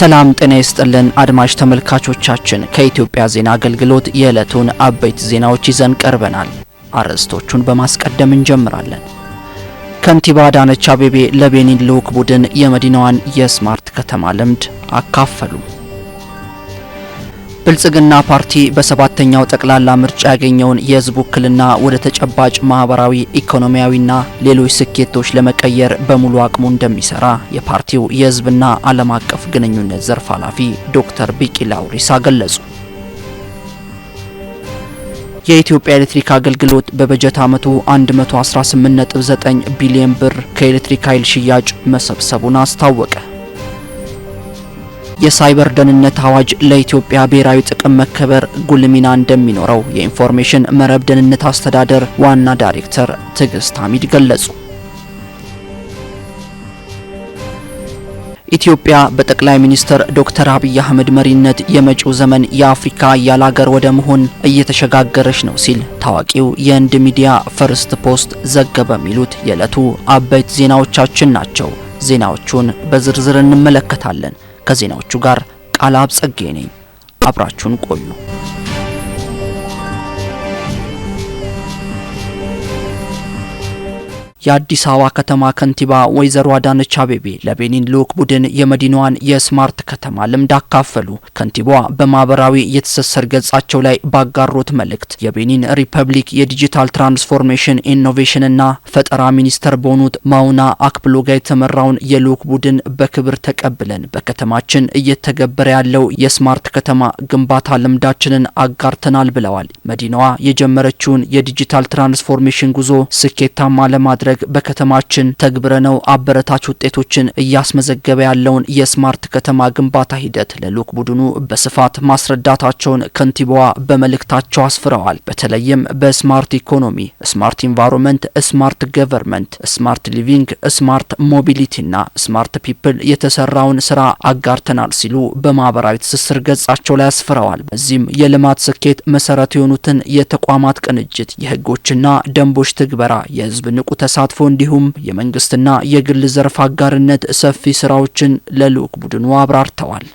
ሰላም ጤና ይስጥልን አድማጭ ተመልካቾቻችን፣ ከኢትዮጵያ ዜና አገልግሎት የዕለቱን አበይት ዜናዎች ይዘን ቀርበናል። አርዕስቶቹን በማስቀደም እንጀምራለን። ከንቲባ አዳነች አቤቤ ለቤኒን ልዑክ ቡድን የመዲናዋን የስማርት ከተማ ልምድ አካፈሉ። ብልጽግና ፓርቲ በሰባተኛው ጠቅላላ ምርጫ ያገኘውን የህዝብ ውክልና ወደ ተጨባጭ ማህበራዊ፣ ኢኮኖሚያዊና ሌሎች ስኬቶች ለመቀየር በሙሉ አቅሙ እንደሚሰራ የፓርቲው የህዝብና ዓለም አቀፍ ግንኙነት ዘርፍ ኃላፊ ዶክተር ቢቂላ ሁሪሳ ገለጹ። የኢትዮጵያ ኤሌክትሪክ አገልግሎት በበጀት ዓመቱ 118.9 ቢሊዮን ብር ከኤሌክትሪክ ኃይል ሽያጭ መሰብሰቡን አስታወቀ። የሳይበር ደህንነት አዋጅ ለኢትዮጵያ ብሔራዊ ጥቅም መከበር ጉልህ ሚና እንደሚኖረው የኢንፎርሜሽን መረብ ደህንነት አስተዳደር ዋና ዳይሬክተር ትዕግስት ሐሚድ ገለጹ። ኢትዮጵያ በጠቅላይ ሚኒስትር ዶክተር አብይ አህመድ መሪነት የመጪው ዘመን የአፍሪካ ኃያል ሀገር ወደ መሆን እየተሸጋገረች ነው ሲል ታዋቂው የህንድ ሚዲያ ፈርስት ፖስት ዘገበ። የሚሉት የዕለቱ አበይት ዜናዎቻችን ናቸው። ዜናዎቹን በዝርዝር እንመለከታለን። ከዜናዎቹ ጋር ቃላብ ጸጌ ነኝ። አብራችሁን ቆዩ። የአዲስ አበባ ከተማ ከንቲባ ወይዘሮ አዳነች አቤቤ ለቤኒን ልዑክ ቡድን የመዲናዋን የስማርት ከተማ ልምድ አካፈሉ። ከንቲባዋ በማህበራዊ የትስስር ገጻቸው ላይ ባጋሩት መልእክት የቤኒን ሪፐብሊክ የዲጂታል ትራንስፎርሜሽን ኢኖቬሽንና ፈጠራ ሚኒስተር በሆኑት ማውና አክብሎጋ የተመራውን የልዑክ ቡድን በክብር ተቀብለን በከተማችን እየተገበረ ያለው የስማርት ከተማ ግንባታ ልምዳችንን አጋርተናል ብለዋል። መዲናዋ የጀመረችውን የዲጂታል ትራንስፎርሜሽን ጉዞ ስኬታማ ለማድረግ በከተማችን ተግብረነው አበረታች ውጤቶችን እያስመዘገበ ያለውን የስማርት ከተማ ግንባታ ሂደት ለልዑክ ቡድኑ በስፋት ማስረዳታቸውን ከንቲባዋ በመልእክታቸው አስፍረዋል። በተለይም በስማርት ኢኮኖሚ፣ ስማርት ኢንቫይሮንመንት፣ ስማርት ገቨርንመንት፣ ስማርት ሊቪንግ፣ ስማርት ሞቢሊቲና ስማርት ፒፕል የተሰራውን ስራ አጋርተናል ሲሉ በማህበራዊ ትስስር ገጻቸው ላይ አስፍረዋል። በዚህም የልማት ስኬት መሰረት የሆኑትን የተቋማት ቅንጅት፣ የህጎችና ደንቦች ትግበራ፣ የህዝብ ንቁ ተሳትፎ እንዲሁም የመንግስትና የግል ዘርፍ አጋርነት ሰፊ ስራዎችን ለልዑክ ቡድኑ አብራርተዋል።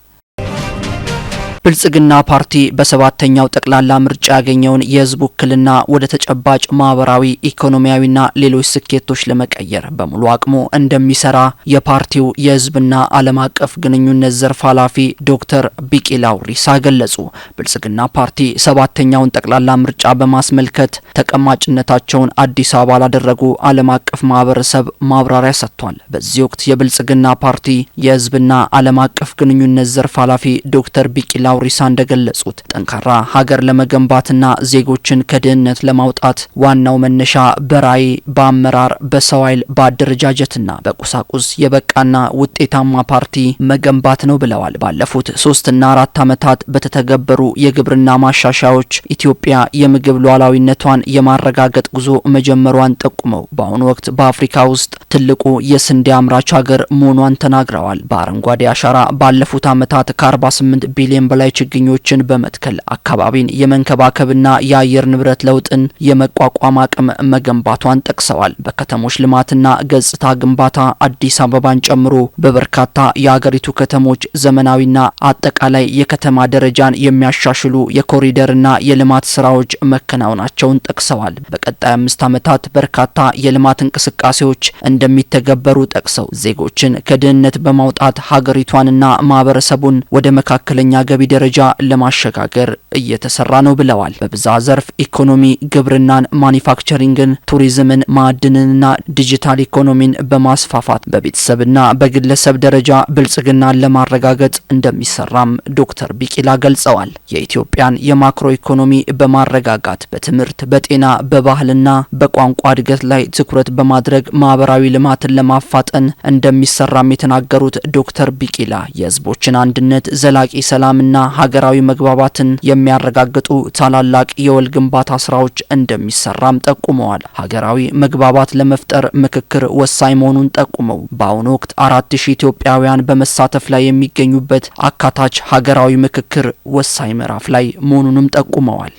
ብልጽግና ፓርቲ በሰባተኛው ጠቅላላ ምርጫ ያገኘውን የህዝብ ውክልና ወደ ተጨባጭ ማህበራዊ፣ ኢኮኖሚያዊና ሌሎች ስኬቶች ለመቀየር በሙሉ አቅሙ እንደሚሰራ የፓርቲው የህዝብና ዓለም አቀፍ ግንኙነት ዘርፍ ኃላፊ ዶክተር ቢቂላ ሁሪሳ ገለጹ። ብልጽግና ፓርቲ ሰባተኛውን ጠቅላላ ምርጫ በማስመልከት ተቀማጭነታቸውን አዲስ አበባ ላደረጉ ዓለም አቀፍ ማህበረሰብ ማብራሪያ ሰጥቷል። በዚህ ወቅት የብልጽግና ፓርቲ የህዝብና ዓለም አቀፍ ግንኙነት ዘርፍ ኃላፊ ዶክተር ቢቂላ ሁሪሳ እንደገለጹት ጠንካራ ሀገር ለመገንባትና ዜጎችን ከድህነት ለማውጣት ዋናው መነሻ በራዕይ፣ በአመራር፣ በሰው ኃይል፣ በአደረጃጀትና በቁሳቁስ የበቃና ውጤታማ ፓርቲ መገንባት ነው ብለዋል። ባለፉት 3 እና 4 ዓመታት በተተገበሩ የግብርና ማሻሻያዎች ኢትዮጵያ የምግብ ሉዓላዊነቷን የማረጋገጥ ጉዞ መጀመሯን ጠቁመው በአሁኑ ወቅት በአፍሪካ ውስጥ ትልቁ የስንዴ አምራች ሀገር መሆኗን ተናግረዋል። በአረንጓዴ አሻራ ባለፉት ዓመታት ከ48 ቢሊዮን በላይ ችግኞችን በመትከል አካባቢን የመንከባከብና የአየር ንብረት ለውጥን የመቋቋም አቅም መገንባቷን ጠቅሰዋል። በከተሞች ልማትና ገጽታ ግንባታ አዲስ አበባን ጨምሮ በበርካታ የሀገሪቱ ከተሞች ዘመናዊና አጠቃላይ የከተማ ደረጃን የሚያሻሽሉ የኮሪደርና የልማት ስራዎች መከናወናቸውን ጠቅሰዋል። በቀጣይ 5 ዓመታት በርካታ የልማት እንቅስቃሴዎች እንደሚተገበሩ ጠቅሰው ዜጎችን ከድህነት በማውጣት ሀገሪቷንና ማህበረሰቡን ወደ መካከለኛ ገቢ ደረጃ ለማሸጋገር እየተሰራ ነው ብለዋል። በብዝሃ ዘርፍ ኢኮኖሚ ግብርናን፣ ማኒፋክቸሪንግን፣ ቱሪዝምን፣ ማዕድንንና ዲጂታል ኢኮኖሚን በማስፋፋት በቤተሰብና በግለሰብ ደረጃ ብልጽግናን ለማረጋገጥ እንደሚሰራም ዶክተር ቢቂላ ገልጸዋል። የኢትዮጵያን የማክሮ ኢኮኖሚ በማረጋጋት በትምህርት፣ በጤና፣ በባህልና በቋንቋ እድገት ላይ ትኩረት በማድረግ ማህበራዊ ልማትን ለማፋጠን እንደሚሰራም የተናገሩት ዶክተር ቢቂላ የህዝቦችን አንድነት፣ ዘላቂ ሰላምና ሀገራዊ መግባባትን የሚያረጋግጡ ታላላቅ የወል ግንባታ ስራዎች እንደሚሰራም ጠቁመዋል። ሀገራዊ መግባባት ለመፍጠር ምክክር ወሳኝ መሆኑን ጠቁመው በአሁኑ ወቅት 4000 ኢትዮጵያውያን በመሳተፍ ላይ የሚገኙበት አካታች ሀገራዊ ምክክር ወሳኝ ምዕራፍ ላይ መሆኑንም ጠቁመዋል።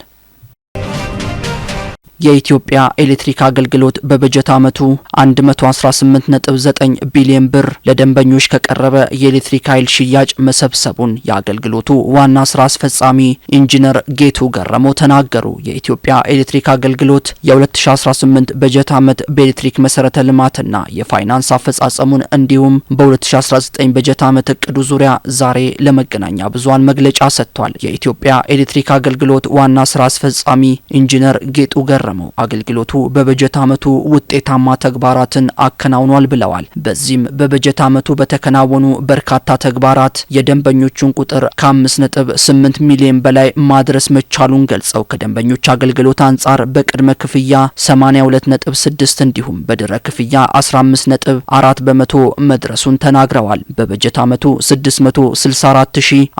የኢትዮጵያ ኤሌክትሪክ አገልግሎት በበጀት ዓመቱ 118.9 ቢሊዮን ብር ለደንበኞች ከቀረበ የኤሌክትሪክ ኃይል ሽያጭ መሰብሰቡን የአገልግሎቱ ዋና ስራ አስፈጻሚ ኢንጂነር ጌቱ ገረመው ተናገሩ። የኢትዮጵያ ኤሌክትሪክ አገልግሎት የ2018 በጀት ዓመት በኤሌክትሪክ መሰረተ ልማትና የፋይናንስ አፈጻጸሙን እንዲሁም በ2019 በጀት ዓመት እቅዱ ዙሪያ ዛሬ ለመገናኛ ብዙሃን መግለጫ ሰጥቷል። የኢትዮጵያ ኤሌክትሪክ አገልግሎት ዋና ስራ አስፈጻሚ ኢንጂነር ጌቱ ገረመው አገልግሎቱ በበጀት ዓመቱ ውጤታማ ተግባራትን አከናውኗል ብለዋል። በዚህም በበጀት ዓመቱ በተከናወኑ በርካታ ተግባራት የደንበኞቹን ቁጥር ከ5.8 ሚሊዮን በላይ ማድረስ መቻሉን ገልጸው ከደንበኞች አገልግሎት አንጻር በቅድመ ክፍያ 82.6 እንዲሁም በድረ ክፍያ 15.4 በመቶ መድረሱን ተናግረዋል። በበጀት ዓመቱ 664505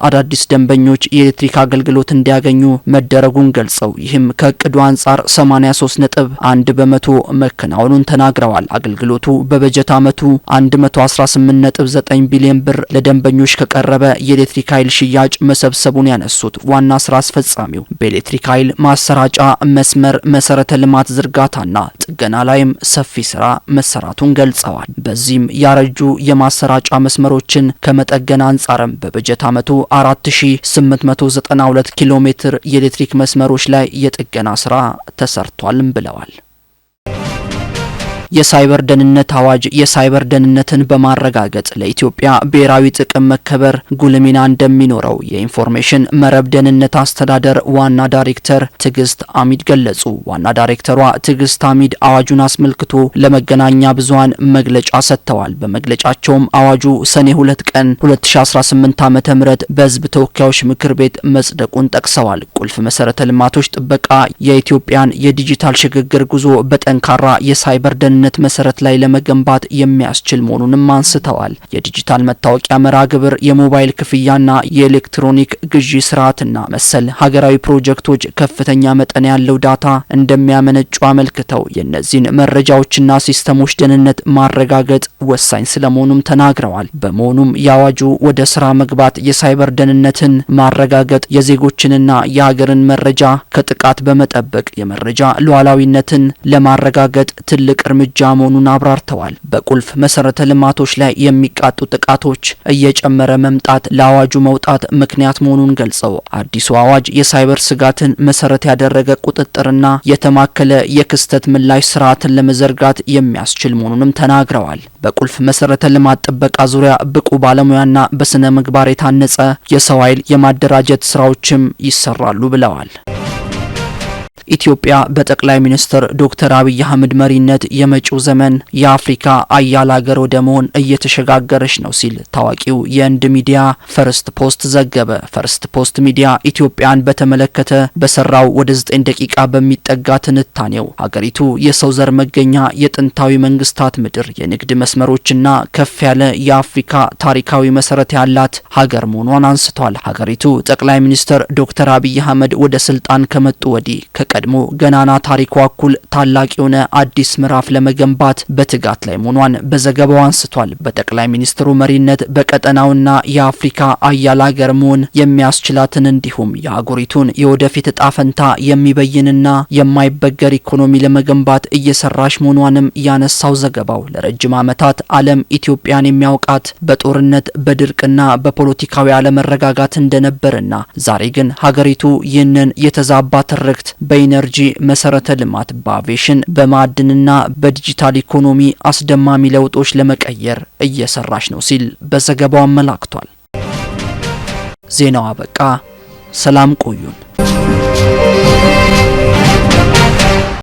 አዳዲስ ደንበኞች የኤሌክትሪክ አገልግሎት እንዲያገኙ መደረጉን ገልጸው ይህም ከእቅዱ አንጻር 83.1 በመቶ መከናወኑን ተናግረዋል። አገልግሎቱ በበጀት ዓመቱ 118.9 ቢሊዮን ብር ለደንበኞች ከቀረበ የኤሌክትሪክ ኃይል ሽያጭ መሰብሰቡን ያነሱት ዋና ስራ አስፈጻሚው በኤሌክትሪክ ኃይል ማሰራጫ መስመር መሰረተ ልማት ዝርጋታና ጥገና ላይም ሰፊ ስራ መሰራቱን ገልጸዋል። በዚህም ያረጁ የማሰራጫ መስመሮችን ከመጠገን አንጻርም በበጀት ዓመቱ 4892 ኪሎ ሜትር የኤሌክትሪክ መስመሮች ላይ የጥገና ስራ ተሰርቷልም ብለዋል። የሳይበር ደህንነት አዋጅ የሳይበር ደህንነትን በማረጋገጥ ለኢትዮጵያ ብሔራዊ ጥቅም መከበር ጉልህ ሚና እንደሚኖረው የኢንፎርሜሽን መረብ ደህንነት አስተዳደር ዋና ዳይሬክተር ትዕግስት አሚድ ገለጹ። ዋና ዳይሬክተሯ ትዕግስት አሚድ አዋጁን አስመልክቶ ለመገናኛ ብዙሃን መግለጫ ሰጥተዋል። በመግለጫቸውም አዋጁ ሰኔ 2 ቀን 2018 ዓ.ም በሕዝብ ተወካዮች ምክር ቤት መጽደቁን ጠቅሰዋል። ቁልፍ መሰረተ ልማቶች ጥበቃ የኢትዮጵያን የዲጂታል ሽግግር ጉዞ በጠንካራ የሳይበር ደህንነት መሰረት ላይ ለመገንባት የሚያስችል መሆኑንም አንስተዋል። የዲጂታል መታወቂያ መርሃ ግብር፣ የሞባይል ክፍያና የኤሌክትሮኒክ ግዢ ስርዓትና መሰል ሀገራዊ ፕሮጀክቶች ከፍተኛ መጠን ያለው ዳታ እንደሚያመነጩ አመልክተው የእነዚህን መረጃዎችና ሲስተሞች ደህንነት ማረጋገጥ ወሳኝ ስለመሆኑም ተናግረዋል። በመሆኑም የአዋጁ ወደ ስራ መግባት የሳይበር ደህንነትን ማረጋገጥ የዜጎችንና የሀገርን መረጃ ከጥቃት በመጠበቅ የመረጃ ሉዓላዊነትን ለማረጋገጥ ትልቅ እርምጃ መሆኑን አብራርተዋል። በቁልፍ መሰረተ ልማቶች ላይ የሚቃጡ ጥቃቶች እየጨመረ መምጣት ለአዋጁ መውጣት ምክንያት መሆኑን ገልጸው አዲሱ አዋጅ የሳይበር ስጋትን መሰረት ያደረገ ቁጥጥርና የተማከለ የክስተት ምላሽ ስርዓትን ለመዘርጋት የሚያስችል መሆኑንም ተናግረዋል። በቁልፍ መሰረተ ልማት ጥበቃ ዙሪያ ብቁ ባለሙያና በስነ ምግባር የታነጸ የሰው ኃይል የማደራጀት ስራዎችም ይሰራሉ ብለዋል። ኢትዮጵያ በጠቅላይ ሚኒስትር ዶክተር አብይ አህመድ መሪነት የመጪው ዘመን የአፍሪካ አያል ሀገር ወደ መሆን እየተሸጋገረች ነው ሲል ታዋቂው የህንድ ሚዲያ ፈርስት ፖስት ዘገበ። ፈርስት ፖስት ሚዲያ ኢትዮጵያን በተመለከተ በሰራው ወደ 9 ደቂቃ በሚጠጋ ትንታኔው ሀገሪቱ የሰው ዘር መገኛ፣ የጥንታዊ መንግስታት ምድር፣ የንግድ መስመሮችና ከፍ ያለ የአፍሪካ ታሪካዊ መሰረት ያላት ሀገር መሆኗን አንስቷል። ሀገሪቱ ጠቅላይ ሚኒስትር ዶክተር አብይ አህመድ ወደ ስልጣን ከመጡ ወዲህ ቀድሞ ገናና ታሪኳ እኩል ታላቅ የሆነ አዲስ ምዕራፍ ለመገንባት በትጋት ላይ መሆኗን በዘገባው አንስቷል። በጠቅላይ ሚኒስትሩ መሪነት በቀጠናውና የአፍሪካ አያል ሀገር መሆን የሚያስችላትን እንዲሁም የአህጉሪቱን የወደፊት እጣ ፈንታ የሚበይንና የማይበገር ኢኮኖሚ ለመገንባት እየሰራች መሆኗንም ያነሳው ዘገባው ለረጅም ዓመታት ዓለም ኢትዮጵያን የሚያውቃት በጦርነት በድርቅና በፖለቲካዊ አለመረጋጋት እንደነበርና ዛሬ ግን ሀገሪቱ ይህንን የተዛባ ትርክት በኢነርጂ መሰረተ ልማት፣ በአቪዬሽን፣ በማዕድንና በዲጂታል ኢኮኖሚ አስደማሚ ለውጦች ለመቀየር እየሰራች ነው ሲል በዘገባው አመላክቷል። ዜናው አበቃ። ሰላም ቆዩን።